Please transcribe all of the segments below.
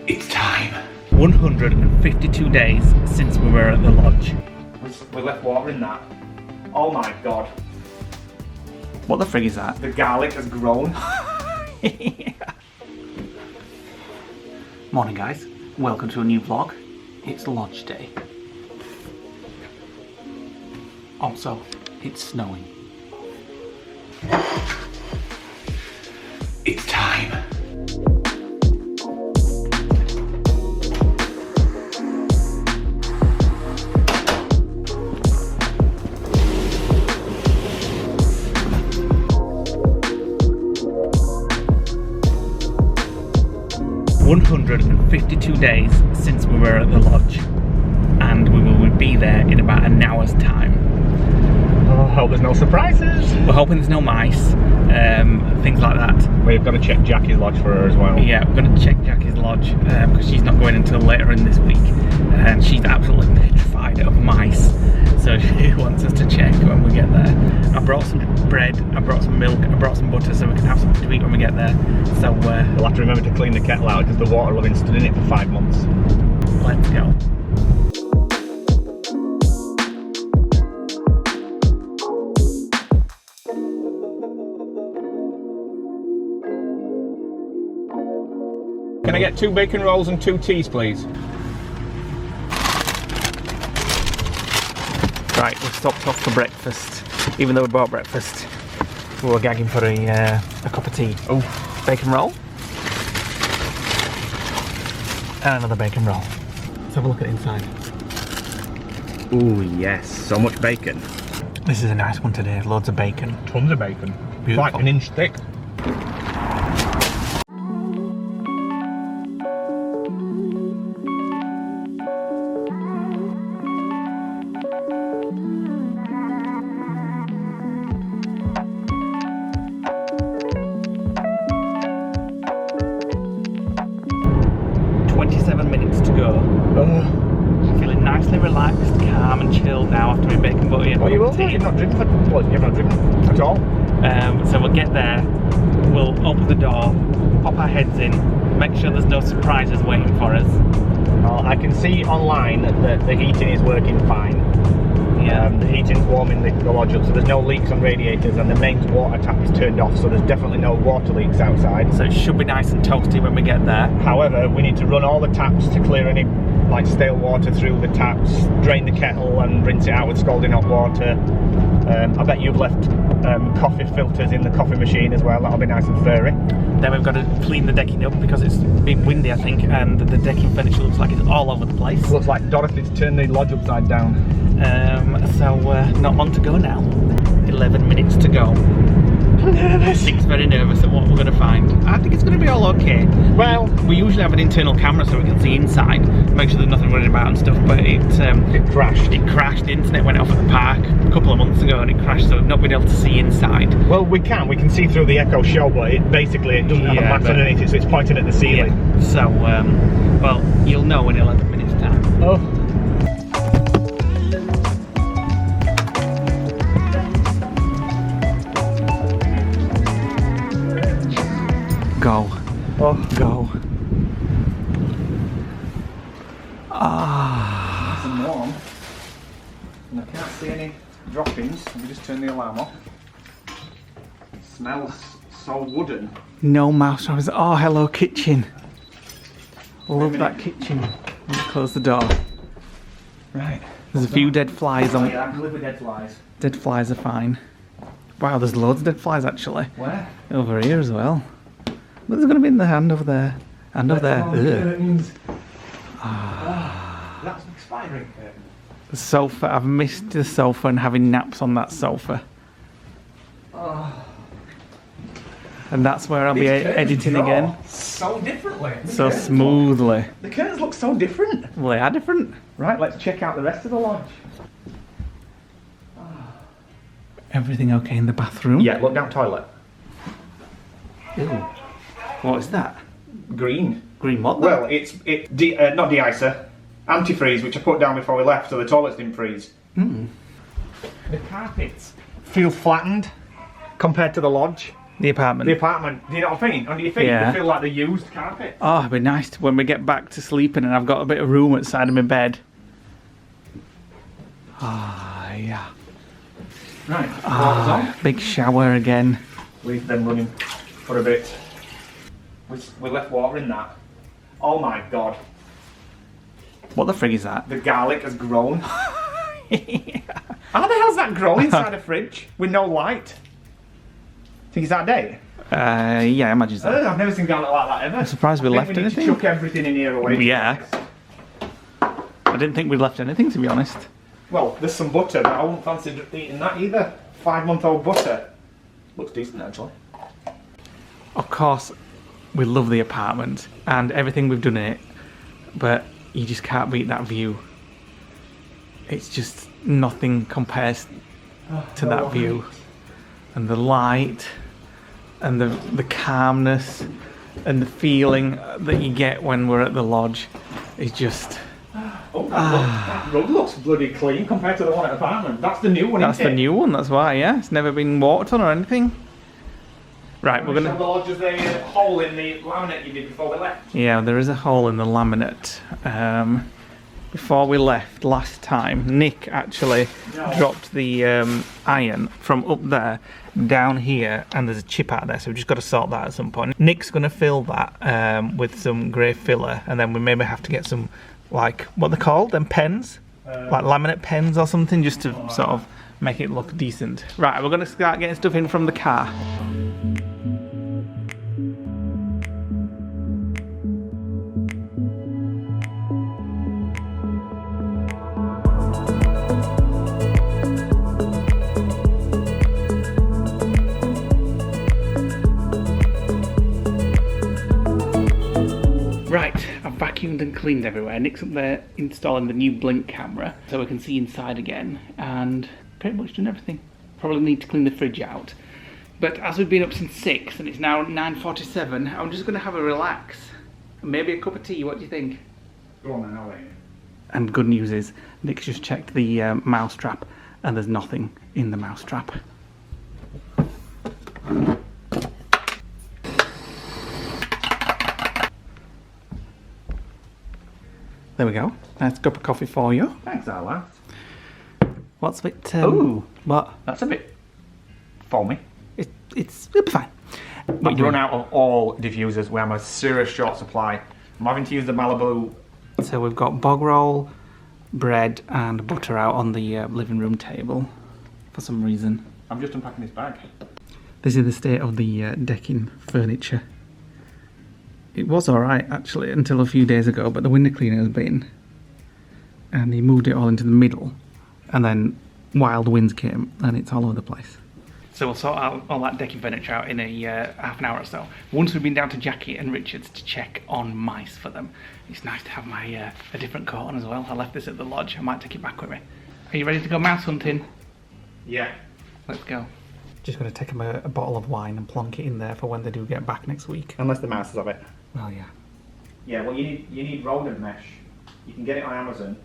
It's time. 152 days since we were at the lodge. We left water in that. Oh my god. What the frig is that? The garlic has grown. Morning guys, welcome to a new vlog. It's lodge day. Also, it's snowing. It's time. $152 days since we were at the lodge, and we will be there in about an hour's time. Oh, hope there's no surprises. We're hoping there's no mice, things like that. We've got to check Jackie's lodge for her as well. Yeah, we're going to check Jackie's lodge because she's not going until later in this week, and she's absolutely petrified of mice, so she wants us to check when we get there. I brought some bread, I brought some milk, I brought some butter so we can have something to eat when we get there. So we'll have to remember to clean the kettle out because the water will have been stood in it for 5 months. Let's go. Can I get 2 bacon rolls and 2 teas, please? Right, we've stopped off for breakfast. Even though we bought breakfast, we were gagging for a cup of tea. Oh, bacon roll. And another bacon roll. Let's have a look at the inside. ooh, yes, so much bacon. This is a nice one today, loads of bacon. Tons of bacon. Beautiful. Like an inch thick. Feeling nicely relaxed, calm and chilled now after my bacon butty and well, you will tea. You've not driven at all. So we'll get there, we'll open the door, pop our heads in, make sure there's no surprises waiting for us. I can see online that the heating is working fine. Yeah. The heating's warming the lodge up, so there's no leaks on radiators, and the mains water tap is turned off, so there's definitely no water leaks outside. So it should be nice and toasty when we get there. However, we need to run all the taps to clear any like stale water through the taps, drain the kettle and rinse it out with scalding hot water. I bet you've left coffee filters in the coffee machine as well, that'll be nice and furry. Then we've got to clean the decking up because it's been windy I think, and the decking furniture looks like it's all over the place. Looks like Dorothy's turned the lodge upside down. So not long to go now. 11 minutes to go. I'm nervous. Nick's very nervous at what we're going to find. I think it's going to be all okay. Well, we usually have an internal camera so we can see inside, make sure there's nothing worried about and stuff, but it crashed. It crashed, the internet went off at the park a couple of months ago and it crashed, so we've not been able to see inside. Well, we can see through the Echo Show, but it doesn't have a mass underneath it, so it's pointing at the ceiling. Yeah. So, well, you'll know in 11 minutes time. Oh. Go. Oh. Go. Nice and warm. And I can't see any droppings. Let me just turn the alarm off. It smells so wooden. No mouse traps. Oh, hello kitchen. Love that kitchen. Close the door. Right. There's a few dead flies on. Oh, yeah, I can live with dead flies. Dead flies are fine. Wow, there's loads of dead flies actually. Where? Over here as well. But there's going to be in the hand over there. And over there. Curtains. That's an expiring curtain. The sofa. I've missed the sofa and having naps on that sofa. Oh. And that's where I'll be editing again. So differently. So smoothly. The curtains look so different. Well, they are different. Right, let's check out the rest of the lodge. Everything okay in the bathroom? Yeah, look down toilet. Ew. What is that? Green. Green what? Well, it's not de-icer, antifreeze, which I put down before we left, so the toilets didn't freeze. Mm. The carpets feel flattened compared to the lodge. The apartment. The apartment. Do you know what I mean? Under your feet, Yeah. they feel like the used carpet. Oh, it'd be nice when we get back to sleeping and I've got a bit of room outside of my bed. Ah, yeah. Right. Ah, big shower again. Leave them running for a bit. We left water in that. Oh my god. What the frig is that? The garlic has grown. How the hell's that grown inside a fridge with no light? Think it's that day? Yeah, I imagine so. I've never seen garlic like that ever. I'm surprised we left need anything. To chuck everything in here away. Yeah. I didn't think we'd left anything, to be honest. Well, there's some butter, but I wouldn't fancy eating that either. 5-month-old butter. Looks decent, actually. Of course, we love the apartment and everything we've done in it, but you just can't beat that view. It's just nothing compares to that view. And the light, and the calmness, and the feeling that you get when we're at the lodge is just... Oh, that rug looks bloody clean compared to the one at the apartment. That's the new one, That's the new one, that's why, yeah. It's never been walked on or anything. Right, we're gonna... The lodge has a hole in the laminate you did before we left. Yeah, there is a hole in the laminate. Before we left last time, Nick actually dropped the iron from up there down here, and there's a chip out there, so we've just got to sort that at some point. Nick's going to fill that with some grey filler, and then we maybe have to get some, like, what they're called, them pens? Like laminate pens or something, just to sort of make it look decent. Right, we're going to start getting stuff in from the car. Right, I've vacuumed and cleaned everywhere. Nick's up there installing the new blink camera so we can see inside again, and pretty much done everything. Probably need to clean the fridge out. But as we've been up since 6 and it's now 9:47, I'm just going to have a relax. Maybe a cup of tea, what do you think? Go on then, I'll wait. And good news is, Nick's just checked the mouse trap and there's nothing in the mouse trap. There we go. Nice cup of coffee for you. Thanks, Arla. What's a bit... Ooh. What? That's a bit foamy. It'll be fine. I've run out of all diffusers. We have a serious short supply. I'm having to use the Malibu. So we've got bog roll, bread and butter out on the living room table for some reason. I'm just unpacking this bag. This is the state of the decking furniture. It was alright actually until a few days ago, but the window cleaner has been, and he moved it all into the middle, and then wild winds came and it's all over the place. So we'll sort out all that decking furniture out in a half an hour or so. Once we've been down to Jackie and Richard's to check on mice for them. It's nice to have my a different coat on as well. I left this at the lodge. I might take it back with me. Are you ready to go mouse hunting? Yeah. Let's go. Just going to take them a bottle of wine and plonk it in there for when they do get back next week. Unless the mouse is of it. Well, yeah. Yeah, well you need rodent mesh. You can get it on Amazon,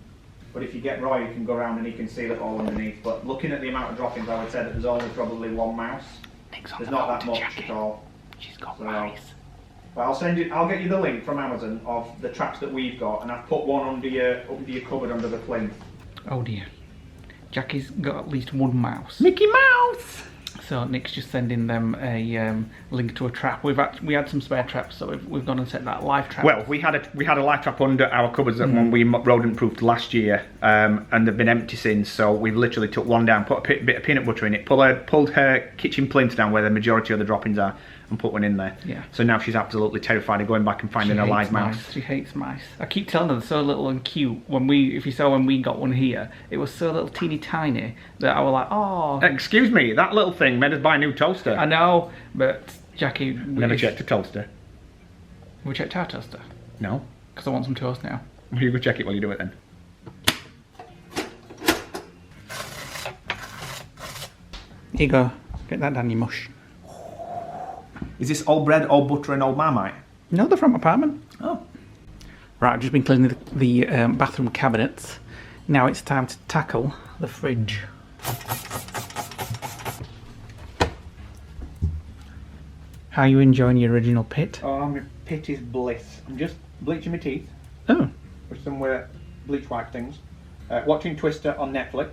but if you get Roy, you can go around and he can seal it all underneath. But looking at the amount of droppings, I would say that there's only probably one mouse. There's not that much at all. She's got So, mice. but I'll get you the link from Amazon of the traps that we've got, and I've put one under your cupboard under the plinth. Oh dear. Jackie's got at least one mouse. Mickey Mouse! So Nick's just sending them a link to a trap. We had some spare traps, so we've gone and set that live trap. Well, we had a live trap under our cupboards that when we rodent proofed last year, and they've been empty since. So we've literally took one down, put a bit of peanut butter in it, pulled her kitchen plinth down where the majority of the droppings are, and put one in there. Yeah. So now she's absolutely terrified of going back and finding a live mouse. She hates mice. I keep telling her they're so little and cute. If you saw when we got one here, it was so little teeny tiny that I was like, oh. Excuse me, that little thing made us buy a new toaster. I know, but Jackie. Never checked the toaster. We checked our toaster. No. Because I want some toast now. Will you go check it while you do it then? Here you go. Get that down your mush. Is this all bread, all butter, and all Marmite? No, they're from apartment. Oh. Right, I've just been cleaning the bathroom cabinets. Now it's time to tackle the fridge. How are you enjoying your original pit? Oh, my pit is bliss. I'm just bleaching my teeth Oh, with some bleach wipe things. Watching Twister on Netflix,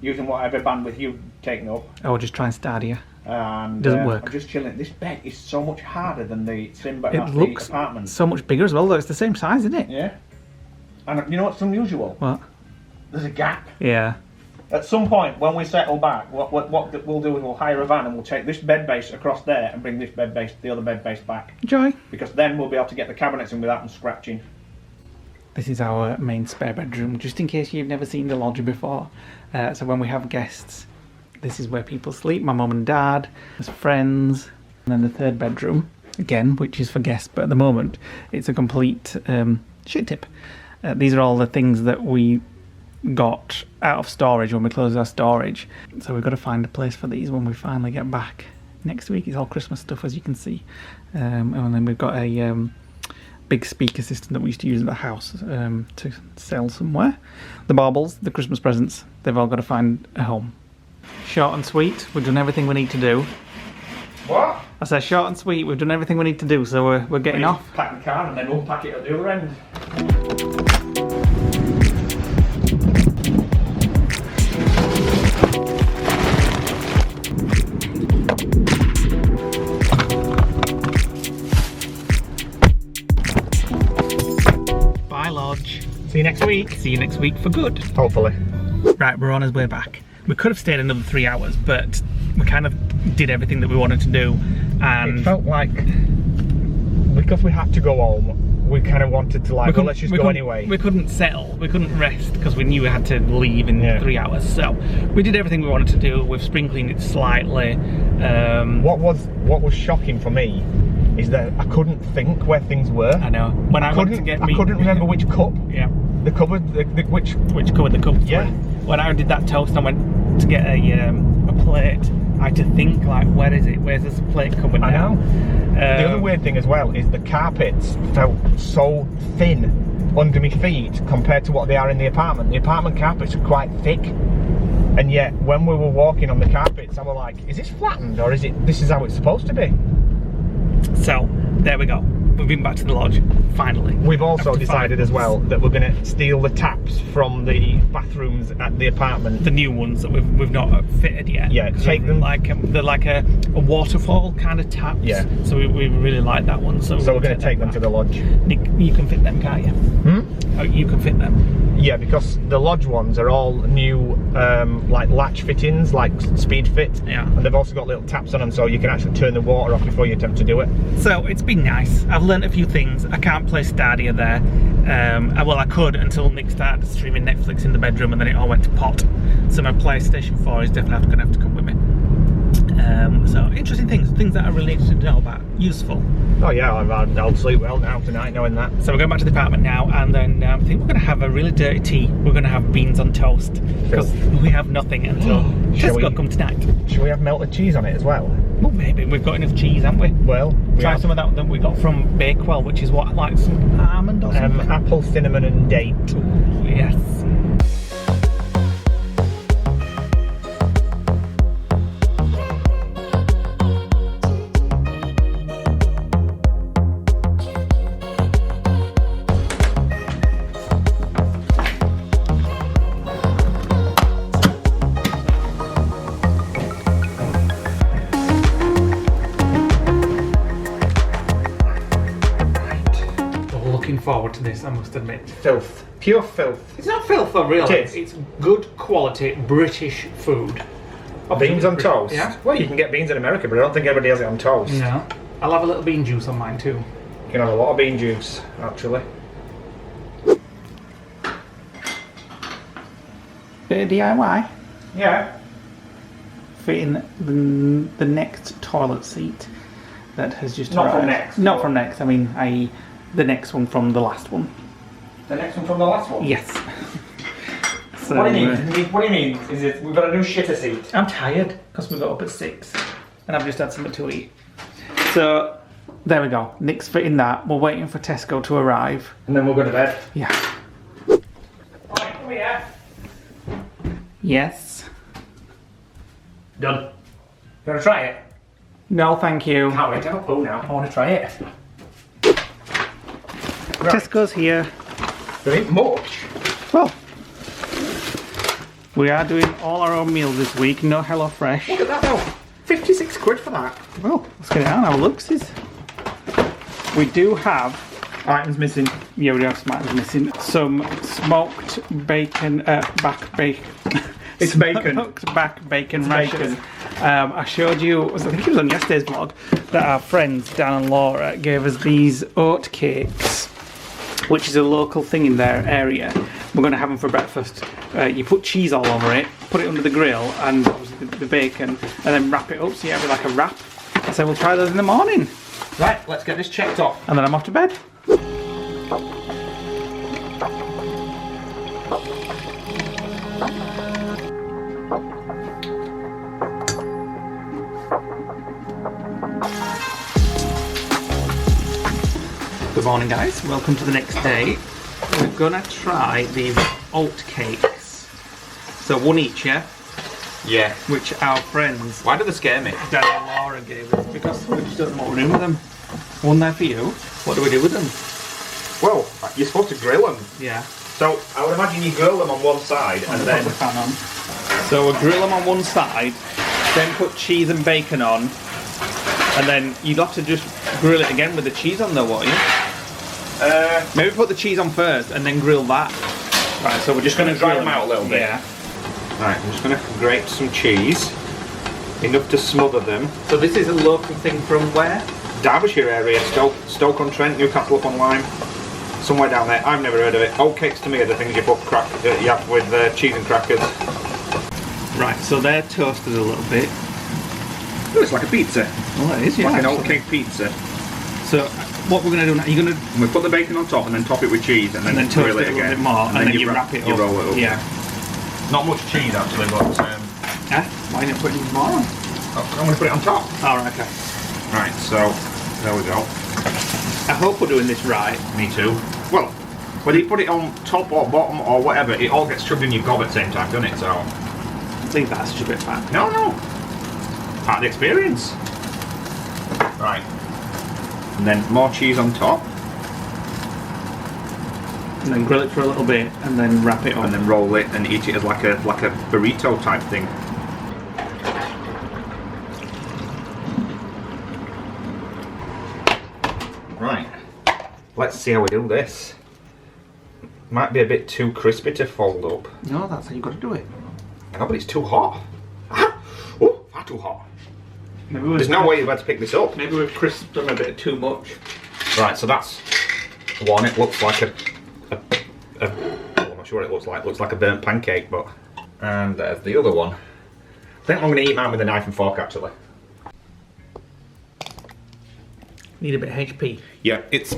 using whatever bandwidth you've taken up. oh, just try and Stadia. And Doesn't work. I'm just chilling. This bed is so much harder than the Simba It at looks the apartment. so much bigger as well, though. It's the same size, isn't it? Yeah. And you know what's unusual? What? There's a gap. Yeah. At some point, when we settle back, what we'll do is we'll hire a van and we'll take this bed base across there and bring this bed base, the other bed base back. Joy. Because then we'll be able to get the cabinets in without them scratching. This is our main spare bedroom, just in case you've never seen the lodge before. So when we have guests, this is where people sleep. My mum and dad, there's friends, and then the third bedroom, again, which is for guests, but at the moment, it's a complete shit tip. These are all the things that we got out of storage when we closed our storage. So we've got to find a place for these when we finally get back. Next week it's all Christmas stuff, as you can see. And then we've got a big speaker system that we used to use at the house to sell somewhere. The baubles, the Christmas presents, they've all got to find a home. Short and sweet, we've done everything we need to do. What? I said short and sweet, we've done everything we need to do, so we're getting off. Pack the car and then unpack it at the other end. Bye, Lodge. See you next week. See you next week for good. Hopefully. Right, we're on our way back. We could have stayed another 3 hours, but we kind of did everything that we wanted to do, and It felt like, because we had to go home, we kind of wanted to like, well, let's just go anyway. We couldn't settle, we couldn't rest, because we knew we had to leave in 3 hours. So we did everything we wanted to do. We've spring cleaned it slightly. What was shocking for me is that I couldn't think where things were. I know. When I went to get me, I couldn't remember which cup. Yeah. The cupboard, which cupboard the cup. Yeah. When I did that toast, I went to get a plate. I had to think, like, where is it? Where's this plate cupboard now? I know. The other weird thing as well is the carpets felt so thin under my feet compared to what they are in the apartment. The apartment carpets are quite thick, and yet when we were walking on the carpets, I was like, is this flattened or this is how it's supposed to be? So there we go. We've been back to the lodge, finally. We've also decided as well that we're going to steal the taps from the bathrooms at the apartment. The new ones that we've not fitted yet. Yeah, take them. They're like a waterfall kind of taps. Yeah. So we really like that one. So we're going to take them to the lodge. Nick, you can fit them, can't you? Oh, you can fit them. Yeah, because the lodge ones are all new, like latch fittings, like speed fit. Yeah. And they've also got little taps on them, so you can actually turn the water off before you attempt to do it. So it's been nice. I've learned a few things. I can't play Stadia there. Well, I could until Nick started streaming Netflix in the bedroom, and then it all went to pot. So my PlayStation 4 is definitely going to have to come with me. So interesting things that I really need to know about. Useful. Oh yeah, I'll sleep well now tonight knowing that. So we're going back to the apartment now, and then I think we're going to have a really dirty tea. We're going to have beans on toast, because we have nothing until Tesco come tonight. Should we have melted cheese on it as well? Well, maybe. We've got enough cheese, haven't we? Well, try some of that we got from Bakewell, which is what, like some almond or something? Apple, cinnamon and date. Ooh, yes. Forward to this, I must admit. Filth. Pure filth. It's not filth though, really. It is. It's good quality British food. Beans on toast? Yeah. Well, you can get beans in America, but I don't think everybody has it on toast. No. I'll have a little bean juice on mine too. You can have a lot of bean juice, actually. Bit of DIY. Yeah. Fitting the next toilet seat that has just Not arrived. from next. Not from next, I mean, i.e. the next one from the last one. The next one from the last one? Yes. So, what do you mean? What do you mean? Is it we've got a new shitter seat? I'm tired because we got up at 6 and I've just had something to eat. So there we go. Nick's fitting that. We're waiting for Tesco to arrive. And then we'll go to bed. Yeah. Right, come here. Yes. Done. You want to try it? No, thank you. Can't wait to have a poo now. I want to try it. Right. Tesco's here. There ain't much. Well, we are doing all our own meals this week. No HelloFresh. Look at that though. 56 quid for that. Well, let's get it on. Have a look, sis. We do have Items missing. Yeah, we do have some items missing. Some smoked bacon, back bacon. It's bacon. Smoked back bacon It's rashers. bacon. I showed you, I think it was on yesterday's vlog, that our friends Dan and Laura gave us these oat cakes, which is a local thing in their area. We're going to have them for breakfast. You put cheese all over it, put it under the grill, and obviously the bacon, and then wrap it up so you have it like a wrap. So we'll try those in the morning. Right, let's get this checked off. And then I'm off to bed. Good morning, guys. Welcome to the next day. We're gonna try these oat cakes. So one each, yeah? Yeah. Which our friends Why do they scare me? Dan and Laura gave us because we just don't know what we're doing with them. One there for you. What do we do with them? Well, you're supposed to grill them. Yeah. So I would imagine you grill them on one side and then... Put the fan on. So we'll grill them on one side, then put cheese and bacon on, and then you'd have to just grill it again with the cheese on though, won't you? Maybe put the cheese on first and then grill that. Right, so we're just going to dry them out a little bit. Yeah. Right, I'm just going to grate some cheese, enough to smother them. So this is a local thing from where? Derbyshire area, Stoke-on-Trent, Newcastle upon Lyme, somewhere down there. I've never heard of it. Oat cakes to me are the things you put you have with cheese and crackers. Right, so they're toasted a little bit. Oh, it's like a pizza. Well, it is, yeah. Like an oat actually. cake pizza. So what we're going to do now? You're going to And we put the bacon on top and then top it with cheese and then toast grill it it a again. little bit more, and then you wrap it up. You roll it up. Yeah. Not much cheese actually, but Why not put it more on? I'm going to put it on top. All right, okay. Right, so there we go. I hope we're doing this right. Me too. Well, whether you put it on top or bottom or whatever, it all gets shoved in your gob at the same time, doesn't it? So I think that's just a bit fat. no. Part of the experience. Right. And then more cheese on top. And then grill it for a little bit, and then wrap it up. And then roll it and eat it as like a burrito type thing. Right. Let's see how we do this. Might be a bit too crispy to fold up. No, that's how you got to do it. No, but it's too hot. Oh, far too hot. Maybe There's no way you're about to pick this up. Maybe we've crisped them a bit too much. Right, so that's one. It looks like I'm not sure what it looks like. It looks like a burnt pancake, but... And there's the other one. I think I'm going to eat mine with a knife and fork, actually. Need a bit of HP. Yeah, it's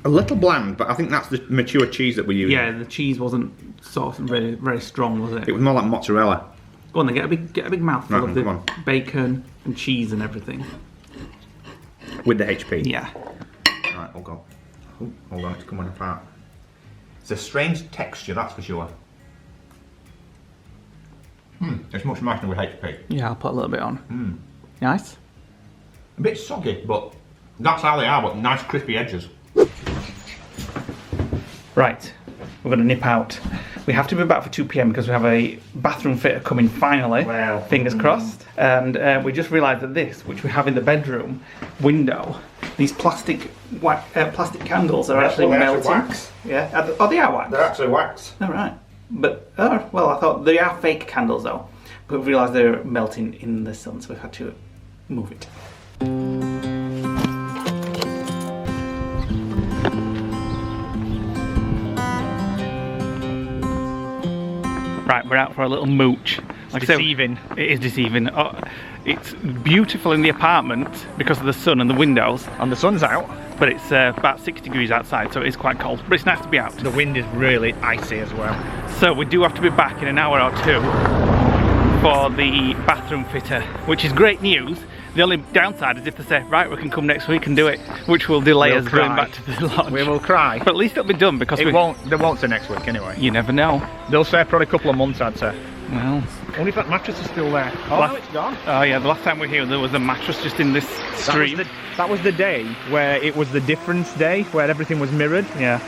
a little bland, but I think that's the mature cheese that we're using. Yeah, the cheese wasn't sort of very, very strong, was it? It was more like mozzarella. Go on then, get a big mouthful Right, of the come on. bacon and cheese and everything. With the HP. Yeah. Right, we'll go. Oh, hold on, it's coming apart. It's a strange texture, that's for sure. It's much nicer with HP. Yeah, I'll put a little bit on. Nice. A bit soggy, but that's how they are, but nice crispy edges. Right, we're going to nip out. We have to be back for 2 PM because we have a bathroom fitter coming finally. Well, fingers crossed. And we just realised that this, which we have in the bedroom window, these plastic candles are actually melting. wax. Yeah, oh, they are wax. They're actually wax. All right, but well, I thought they are fake candles though. But we realised they're melting in the sun, so we've had to move it. Right, we're out for a little mooch. Like Deceiving. I said, it is deceiving. Oh, it's beautiful in the apartment because of the sun and the windows. And the sun's out. But it's about 6 degrees outside, so it is quite cold. But it's nice to be out. The wind is really icy as well. So we do have to be back in an hour or two for the bathroom fitter, which is great news. The only downside is if they say, right, we can come next week and do it, which will delay us going back to the lodge. We will cry. But at least it'll be done because They won't say next week anyway. You never know. They'll say probably a couple of months, I'd say. Well, Only if that mattress is still there. Oh, no, it's gone. Oh yeah, the last time we were here there was a mattress just in this street. That was the day where it was the difference day, where everything was mirrored. Yeah.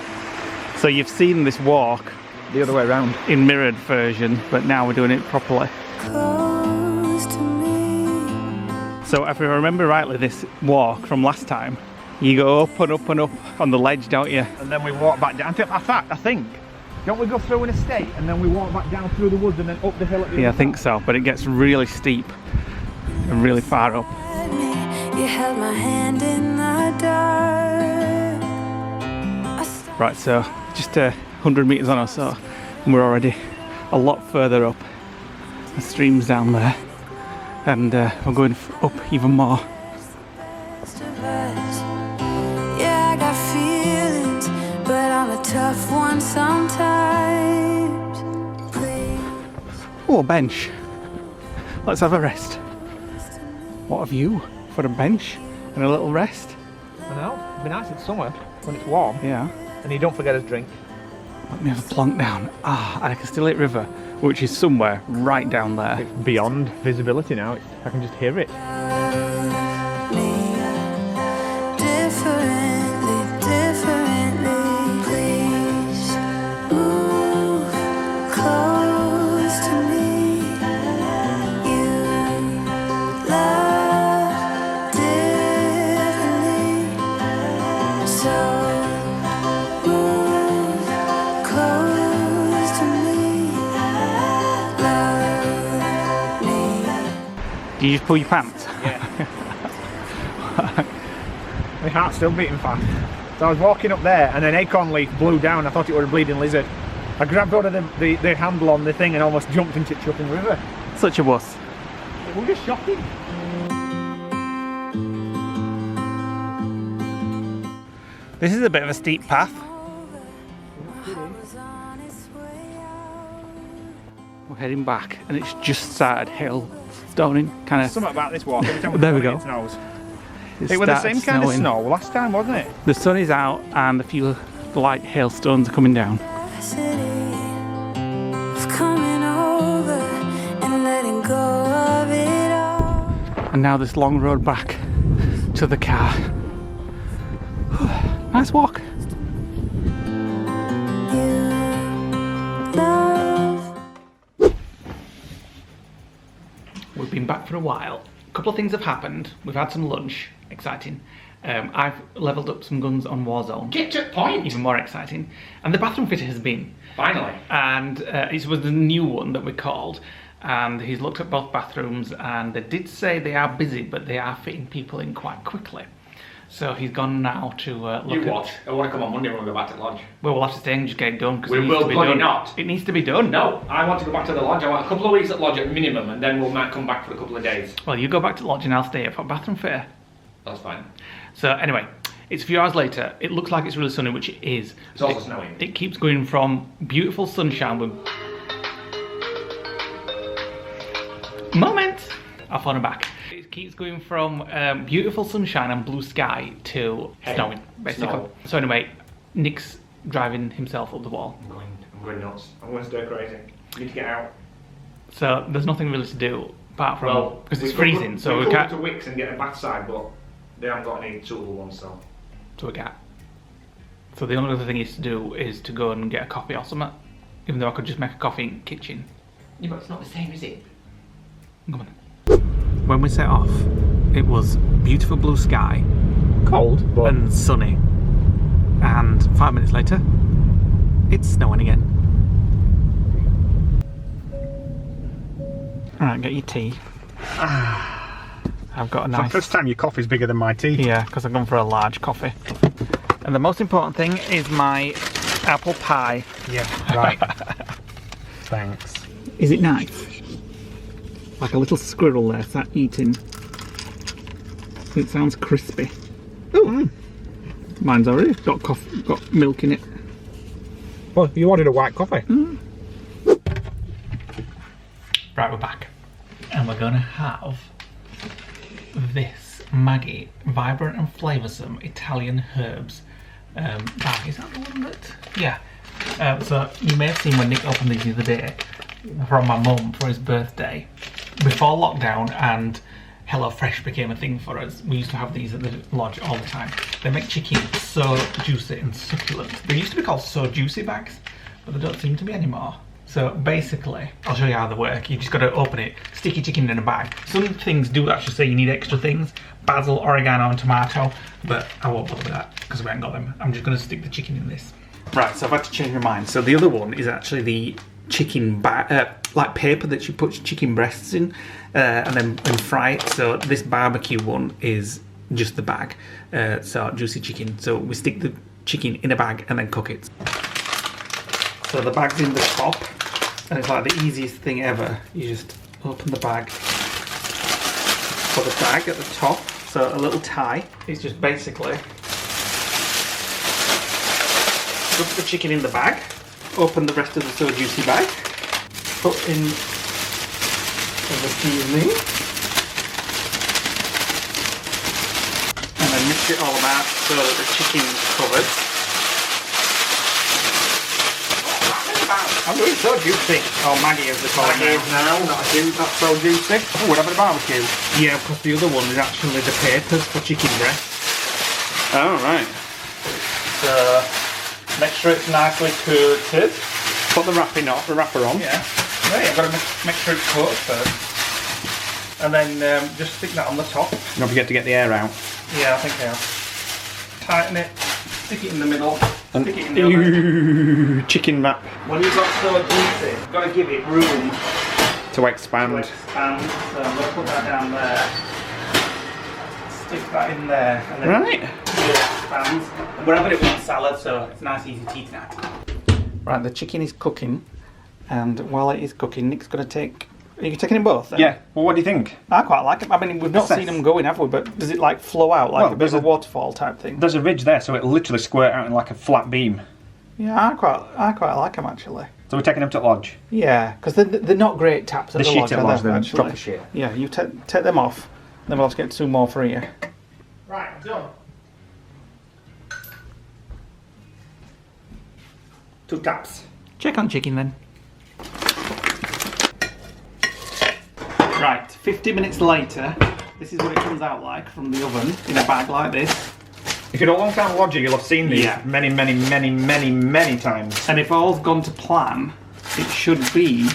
So you've seen this walk The other way around. in mirrored version, but now we're doing it properly. Close to me. So if I remember rightly, this walk from last time, you go up and up and up on the ledge, don't you? And then we walk back down. I think. Don't we go through an estate and then we walk back down through the woods and then up the hill at the Yeah, I other think side? so, but it gets really steep and really far up. You held my hand in the dark. Right, so just 100 metres on or so, and we're already a lot further up. The stream's down there, and we're going up even more. Yeah, I got feelings, but I'm a tough one sometimes. Please. Oh, a bench. Let's have a rest. What have you for a bench and a little rest? I know. It'd be nice in summer when it's warm. Yeah. And you don't forget his drink. Let me have a plonk down. And I can still hit river, which is somewhere right down there. It's beyond visibility now. I can just hear it. Differently, please move close to me. You love differently, so move close to me. Love me. Do you just pull your pants? Yeah. My heart's still beating fast. So I was walking up there and an acorn leaf blew down. I thought it was a bleeding lizard. I grabbed hold of the handle on the thing and almost jumped into Chupping River. Such a wuss. It was just shocking. This is a bit of a steep path. We're heading back, and it's just started hail stoning, kind of. Something about this walk. Every time There we go. go. It snows. It was the same kind of snow last time, wasn't it? The sun is out, and a few light hailstones are coming down. Of coming over and letting go of it all. And now this long road back to the car. Nice walk. We've been back for a while. A couple of things have happened. We've had some lunch, exciting. I've leveled up some guns on Warzone. Get to the point! Even more exciting. And the bathroom fitter has been. Finally. And it was the new one that we called. And he's looked at both bathrooms, and they did say they are busy, but they are fitting people in quite quickly. So he's gone now to look You at... watch. I want to come on Monday when we go back to the lodge. Well, we'll have to stay and just get it done, because We it needs will to be bloody done. not. It needs to be done. No, I want to go back to the lodge. I want a couple of weeks at lodge at minimum, and then we might come back for a couple of days. Well, you go back to the lodge and I'll stay up for bathroom fitter. That's fine. So anyway, it's a few hours later. It looks like it's really sunny, which it is. It's also snowing. It keeps going from beautiful sunshine with... Moment! I'll phone her back. It keeps going from beautiful sunshine and blue sky to snowing, basically. Snow. So anyway, Nick's driving himself up the wall. I'm going nuts. I'm going to stir crazy. Need to get out. So there's nothing really to do apart from... Well, because it's we freezing, so we could can't... go to Wicks and get a bathside, but they haven't got any suitable ones, so. So we can't. So the only other thing is to do is to go and get a coffee or something. Even though I could just make a coffee in the kitchen. Yeah, but it's not the same, is it? Come on. When we set off, it was beautiful blue sky Cold, but and sunny. And 5 minutes later, it's snowing again. Alright, get your tea. I've got a for the nice... first time your coffee's bigger than my tea. Yeah, because I've gone for a large coffee. And the most important thing is my apple pie. Yeah, right. Thanks. Is it nice? Like a little squirrel there sat eating. It sounds crispy. Ooh. Mine's already got got milk in it. Well, you ordered a white coffee. Right, we're back. And we're gonna have this Maggie Vibrant and Flavoursome Italian Herbs bag. Is that the one that... Yeah. So you may have seen when Nick opened these the other day, from my mum for his birthday before lockdown and HelloFresh became a thing for us. We used to have these at the lodge all the time. They make chicken so juicy and succulent. They used to be called So Juicy bags, but they don't seem to be anymore. So basically, I'll show you how they work. You just got to open it, stick your chicken in a bag. Some things do actually say you need extra things, basil, oregano and tomato, but I won't bother with that because we haven't got them. I'm just going to stick the chicken in this. Right, so I've had to change my mind. So the other one is actually the chicken like paper that you put chicken breasts in and fry it. So this barbecue one is just the bag. So juicy chicken. So we stick the chicken in a bag and then cook it. So the bag's in the top. And it's like the easiest thing ever. You just open the bag, put the bag at the top, so a little tie. It's just basically put the chicken in the bag, open the rest of the So Juicy bag, put in the seasoning, and then mix it all about so that the chicken's covered. I'm doing So Juicy. Oh, Maggie as they call it now. Not that's So Juicy. Oh, we're having a barbecue. Yeah, because the other one is actually the papers for chicken breast. Oh, right. So, make sure it's nicely coated. Put the wrapper on. Yeah. Right, I've got to make sure it's coated first. And then just stick that on the top. Don't forget to get the air out. Yeah, I think I have. Tighten it, stick it in the middle, And stick it in the other. Chicken wrap When you've got So Juicy, you've got to give it room to expand. to expand. So I'm going to put that down there. Stick that in there. And then Right. it expands. And we're having it with salad, so it's nice, easy to eat now. Right, the chicken is cooking. And while it is cooking, Nick's going to take... Are you taking them both then? Yeah. Well, what do you think? I quite like it. I mean, we've not seen them going, have we? But does it like flow out like Well, a bit of a waterfall type thing? There's a ridge there, so it literally squirt out in like a flat beam. Yeah, I quite like them actually. So we're taking them to lodge. Yeah, because they're not great taps at The the lodge, shit at are lodge, they, they're actually? proper shit. Yeah, you take them off, then we'll have to get 2 more for you. Right, I'm done. 2 taps. Check on chicken then. Right, 50 minutes later, this is what it comes out like from the oven in a bag like this. If you're a long time lodger, you'll have seen these Yeah. many times. And if all's gone to plan, it should be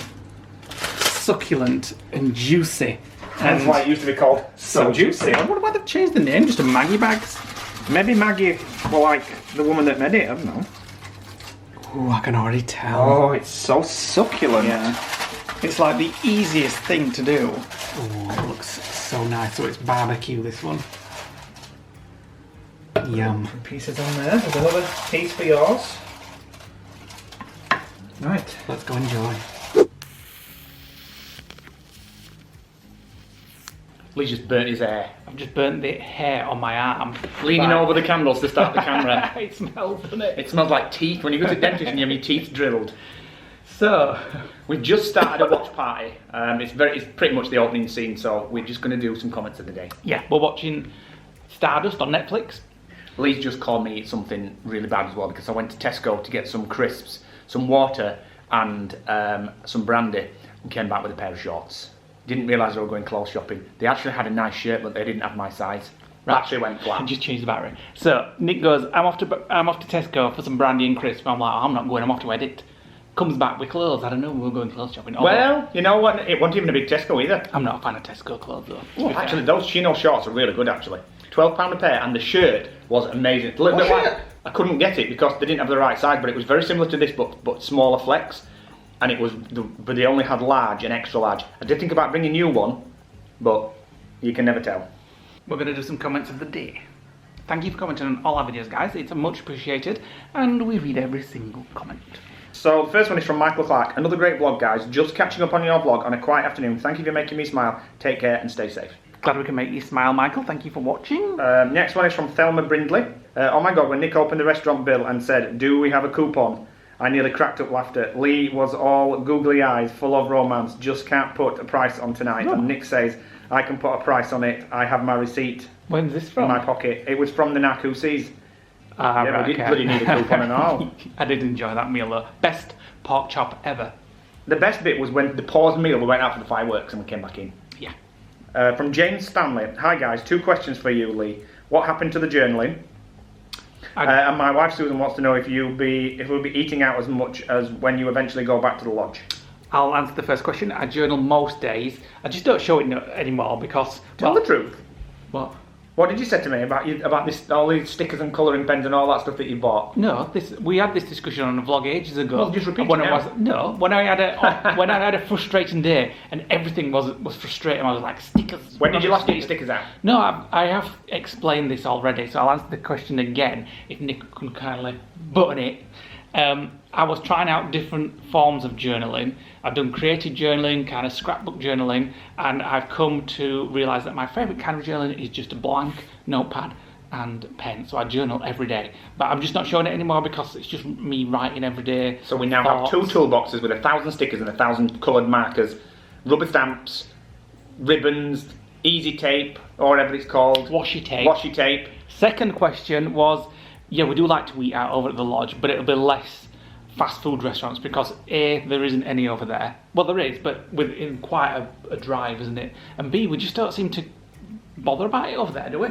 succulent and juicy. That's why it used to be called So Juicy. I wonder why they've changed the name just to Maggie bags. Maybe Maggie, well, like the woman that made it, I don't know. Oh, I can already tell. Oh, it's so succulent. Yeah. It's like the easiest thing to do. Oh, it looks so nice. So it's barbecue, this one. Yum. Pieces on there. There's another piece for yours. Right. Let's go enjoy. Lee's just burnt his hair. I've just burnt the hair on my arm. Leaning over the candles to start the camera. It smells, doesn't it? It smells like teeth when you go to the dentist and you have your teeth drilled. So, We've just started a watch party. It's pretty much the opening scene, so we're just going to do some comments of the day. yeah, we're watching Stardust on Netflix. Lee's just called me something really bad as well because I went to Tesco to get some crisps, some water and some brandy and came back with a pair of shorts. Didn't realise they were going clothes shopping. They actually had a nice shirt but they didn't have my size. Battery went flat. And just changed the battery. So Nick goes, I'm off to Tesco for some brandy and crisp. I'm like, I'm not going, I'm off to edit. Comes back with clothes. I don't know, we're going clothes shopping. Well, you know what? It wasn't even a big Tesco either. I'm not a fan of Tesco clothes though. Oh, actually, those chino shorts are really good actually. £12 a pair, and the shirt was amazing. A little bit like, I couldn't get it because they didn't have the right size, but it was very similar to this, but smaller flex. And it was, but they only had large and extra large. I did think about bringing you one, but you can never tell. We're going to do some comments of the day. Thank you for commenting on all our videos, guys. It's much appreciated, and we read every single comment. So the first one is from Michael Clark. Another great vlog, guys. Just catching up on your vlog on a quiet afternoon. Thank you for making me smile. Take care and stay safe. Glad we can make you smile, Michael. Thank you for watching. Next one is from Thelma Brindley. Oh my god, when Nick opened the restaurant bill and said, do we have a coupon? I nearly cracked up laughter. Lee was all googly eyes, full of romance. Just can't put a price on tonight. And Nick says, I can put a price on it. I have my receipt. When's this In from? my pocket. It was from the Nakusis. Right, we didn't bloody need a coupon and all. I did enjoy that meal though. Best pork chop ever. The best bit was when the paused meal, we went out for the fireworks and we came back in. Yeah. From James Stanley. Hi guys, 2 questions for you, Lee. What happened to the journaling? And my wife Susan wants to know if we'll be eating out as much as when you eventually go back to the lodge. I'll answer the first question. I journal most days. I just don't show it anymore because... Tell the truth. What? What did you say to me about this, all these stickers and colouring pens and all that stuff that you bought? No, we had this discussion on a vlog ages ago. Well, just repeat when it now. when I had a frustrating day and everything was frustrating, I was like, stickers. When did you last get your stickers out? No, I have explained this already, so I'll answer the question again if Nick can kindly button it. I was trying out different forms of journaling. I've done creative journaling, kind of scrapbook journaling, and I've come to realise that my favourite kind of journaling is just a blank notepad and pen. So I journal every day, but I'm just not showing it anymore because it's just me writing every day. So we now have 2 toolboxes with 1,000 stickers and 1,000 coloured markers, rubber stamps, ribbons, easy tape, or whatever it's called. Washi tape. Washi tape. Second question was, yeah, we do like to eat out over at the lodge, but it'll be less fast food restaurants because A, there isn't any over there. Well, there is, but within quite a drive, isn't it? And B, we just don't seem to bother about it over there, do we?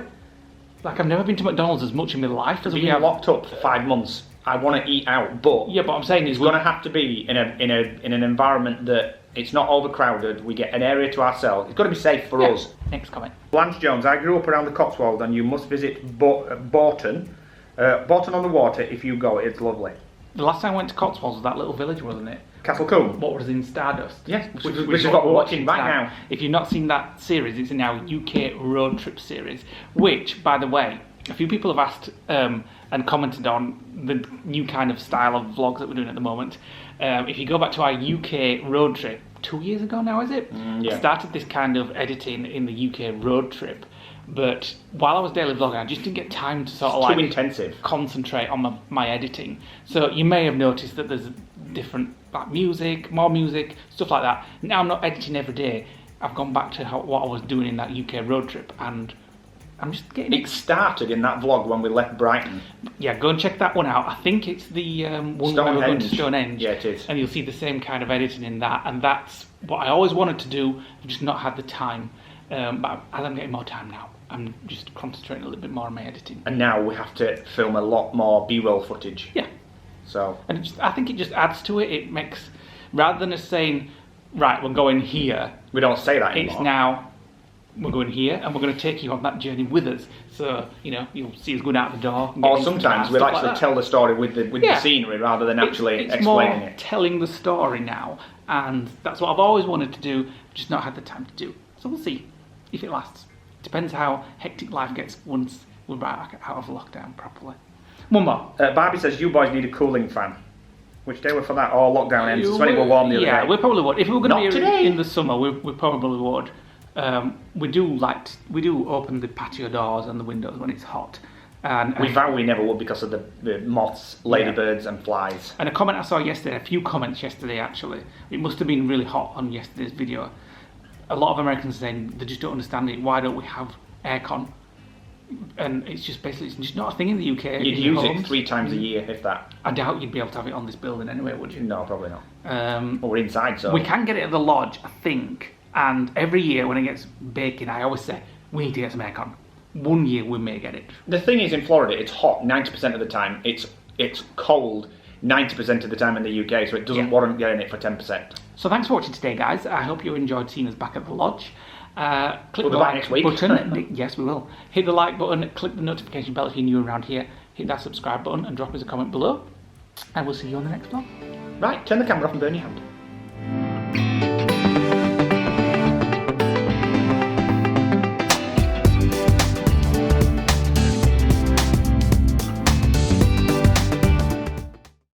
Like, I've never been to McDonald's as much in my life as we have. Locked up for 5 months. I want to eat out, but yeah, but I'm saying it's going to have to be in an environment that it's not overcrowded. We get an area to ourselves. It's got to be safe for us. Next comment. Blanche Jones. I grew up around the Cotswolds, and you must visit Bourton. Bourton on the Water. If you go, it's lovely. The last time I went to Cotswolds was that little village, wasn't it? Castle Combe. What was in Stardust? Yes, which is what we're watching right now. If you've not seen that series, it's in our UK road trip series, which, by the way, a few people have asked and commented on the new kind of style of vlogs that we're doing at the moment. If you go back to our UK road trip, 2 years ago now, is it? Yeah. I started this kind of editing in the UK road trip, but while I was daily vlogging, I just didn't get time to sort of too intensive. Concentrate on my editing. So you may have noticed that there's different like music, more music, stuff like that. Now I'm not editing every day. I've gone back to what I was doing in that UK road trip, and I'm just getting... It started in that vlog when we left Brighton. Yeah, go and check that one out. I think it's the one where we're going to Stonehenge. Yeah, it is. And you'll see the same kind of editing in that, and that's what I always wanted to do. I've just not had the time. But as I'm getting more time now, I'm just concentrating a little bit more on my editing. And now we have to film a lot more B-roll footage. Yeah. So. And I think it just adds to it. It makes, rather than us saying, right, we're going here. We don't say that anymore. It's now, we're going here, and we're going to take you on that journey with us. So, you know, you'll see us going out the door. Or sometimes we'll actually tell the story with the scenery rather than actually it's explaining more it. Telling the story now, and that's what I've always wanted to do, just not had the time to do. So we'll see if it lasts. Depends how hectic life gets once we're back out of lockdown properly. One more. Barbie says you boys need a cooling fan. Which day we're for that? Or lockdown ends. It's when it were warm the other day. Yeah, we probably would. If we were going to be today. in the summer, we probably would. We do open the patio doors and the windows when it's hot. And we vow we never would because of the moths, ladybirds and flies. And a comment I saw yesterday, a few comments yesterday actually, it must have been really hot on yesterday's video. A lot of Americans saying they just don't understand it. Why don't we have aircon? And it's just basically, it's just not a thing in the UK. You'd use it 3 times a year, if that. I doubt you'd be able to have it on this building anyway, would you? No, probably not. Well, we're inside, so. We can get it at the lodge, I think. And every year when it gets baking, I always say, we need to get some aircon. One year we may get it. The thing is, in Florida, it's hot 90% of the time. It's cold 90% of the time in the UK, so it doesn't warrant getting it for 10%. So thanks for watching today, guys. I hope you enjoyed seeing us back at the lodge. Click the like next week. button. Yes, we will. Hit the like button, click the notification bell if you're new around here, hit that subscribe button and drop us a comment below. And we'll see you on the next vlog. Right, turn the camera off and burn your hand.